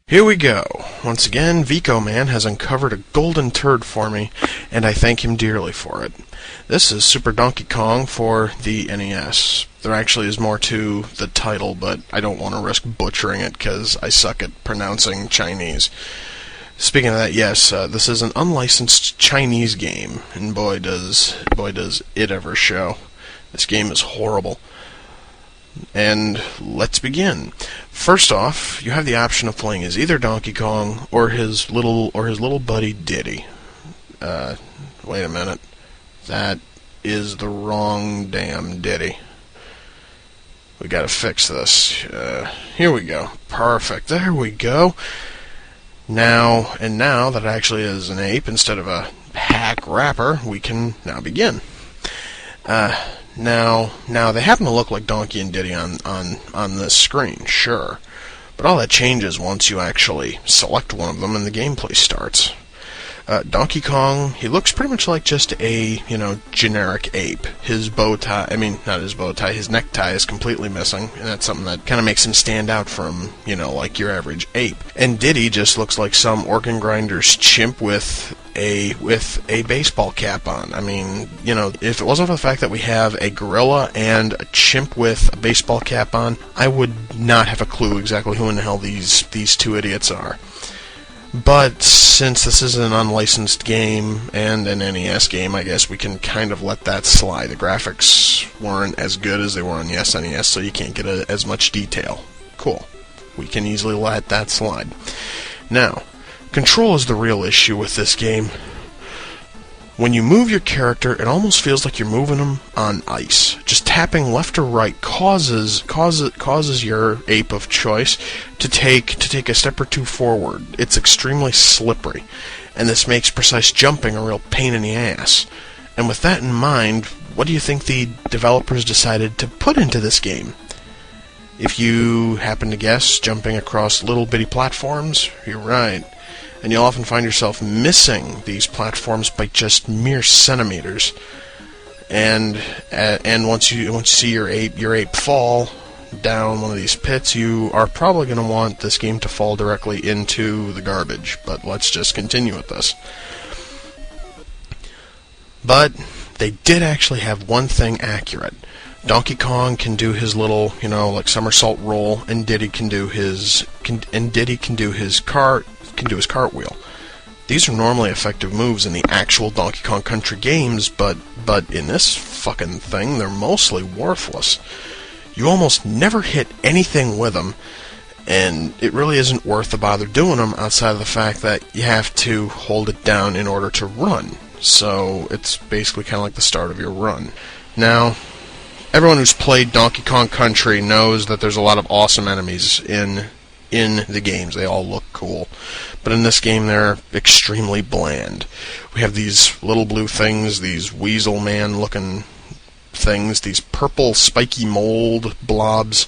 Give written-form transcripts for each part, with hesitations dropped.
Here we go. Once again, Vico Man has uncovered a golden turd for me, and I thank him dearly for it. This is Super Donkey Kong for the NES. There actually is more to the title, but I don't want to risk butchering it because I suck at pronouncing Chinese. Speaking of that, yes, this is an unlicensed Chinese game, and boy does it ever show. This game is horrible. And let's begin. First off, you have the option of playing as either Donkey Kong or his little buddy Diddy. Wait a minute. That is the wrong damn Diddy. We gotta fix this. Here we go. Perfect. There we go. Now that it actually is an ape instead of a hack rapper, we can now begin. Now they happen to look like Donkey and Diddy on this screen, sure. But all that changes once you actually select one of them and the gameplay starts. Donkey Kong, he looks pretty much like just a, generic ape. His bow tie, not his bow tie, his necktie is completely missing, and that's something that kind of makes him stand out from, like your average ape. And Diddy just looks like some organ grinder's chimp with a baseball cap on. If it wasn't for the fact that we have a gorilla and a chimp with a baseball cap on, I would not have a clue exactly who in the hell these two idiots are. But since this is an unlicensed game and an NES game, I guess we can kind of let that slide. The graphics weren't as good as they were on the SNES, so you can't get as much detail. Cool. We can easily let that slide. Now, control is the real issue with this game. When you move your character, it almost feels like you're moving them on ice. Just tapping left or right causes your ape of choice to take a step or two forward. It's extremely slippery, and this makes precise jumping a real pain in the ass. And with that in mind, what do you think the developers decided to put into this game? If you happen to guess jumping across little bitty platforms, you're right. And you'll often find yourself missing these platforms by just mere centimeters. And once you see your ape fall down one of these pits, you are probably going to want this game to fall directly into the garbage. But let's just continue with this. But they did actually have one thing accurate. Donkey Kong can do his little, like somersault roll, and Diddy can do his cartwheel. These are normally effective moves in the actual Donkey Kong Country games, but in this fucking thing, they're mostly worthless. You almost never hit anything with them, and it really isn't worth the bother doing them outside of the fact that you have to hold it down in order to run. So it's basically kind of like the start of your run. Now, everyone who's played Donkey Kong Country knows that there's a lot of awesome enemies in the games. They all look cool. But in this game, they're extremely bland. We have these little blue things, these weasel man-looking things, these purple spiky mold blobs,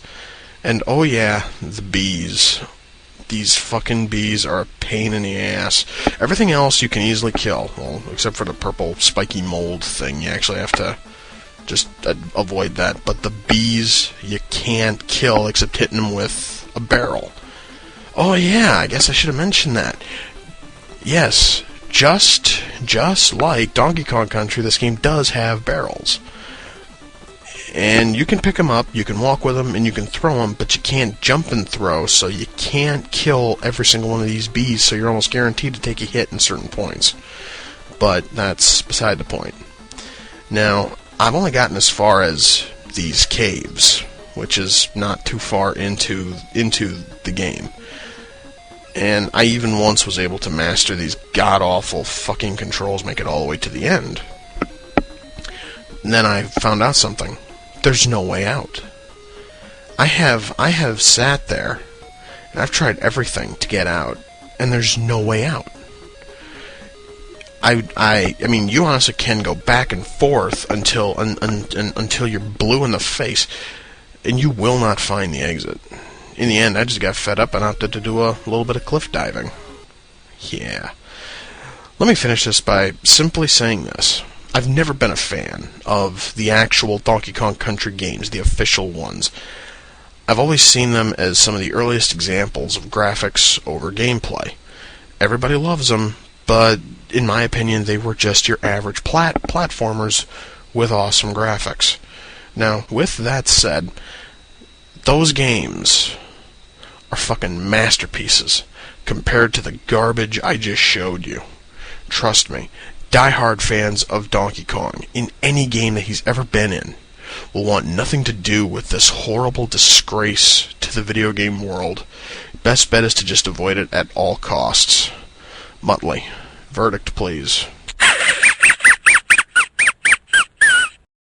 and oh yeah, the bees. These fucking bees are a pain in the ass. Everything else you can easily kill, well, except for the purple spiky mold thing. You actually have to just avoid that. But the bees, you can't kill except hitting them with a barrel. Oh yeah, I guess I should have mentioned that. Yes, just like Donkey Kong Country, this game does have barrels. And you can pick them up, you can walk with them, and you can throw them, but you can't jump and throw, so you can't kill every single one of these bees, so you're almost guaranteed to take a hit in certain points. But that's beside the point. Now, I've only gotten as far as these caves, which is not too far into the game. And I even once was able to master these god-awful fucking controls, make it all the way to the end. And then I found out something. There's no way out. I have sat there, and I've tried everything to get out, and there's no way out. I mean, you honestly can go back and forth until you're blue in the face, and you will not find the exit. In the end, I just got fed up and opted to do a little bit of cliff diving. Yeah. Let me finish this by simply saying this. I've never been a fan of the actual Donkey Kong Country games, the official ones. I've always seen them as some of the earliest examples of graphics over gameplay. Everybody loves them, but in my opinion, they were just your average platformers with awesome graphics. Now, with that said, those games are fucking masterpieces compared to the garbage I just showed you. Trust me, diehard fans of Donkey Kong, in any game that he's ever been in, will want nothing to do with this horrible disgrace to the video game world. Best bet is to just avoid it at all costs. Muttley, verdict please.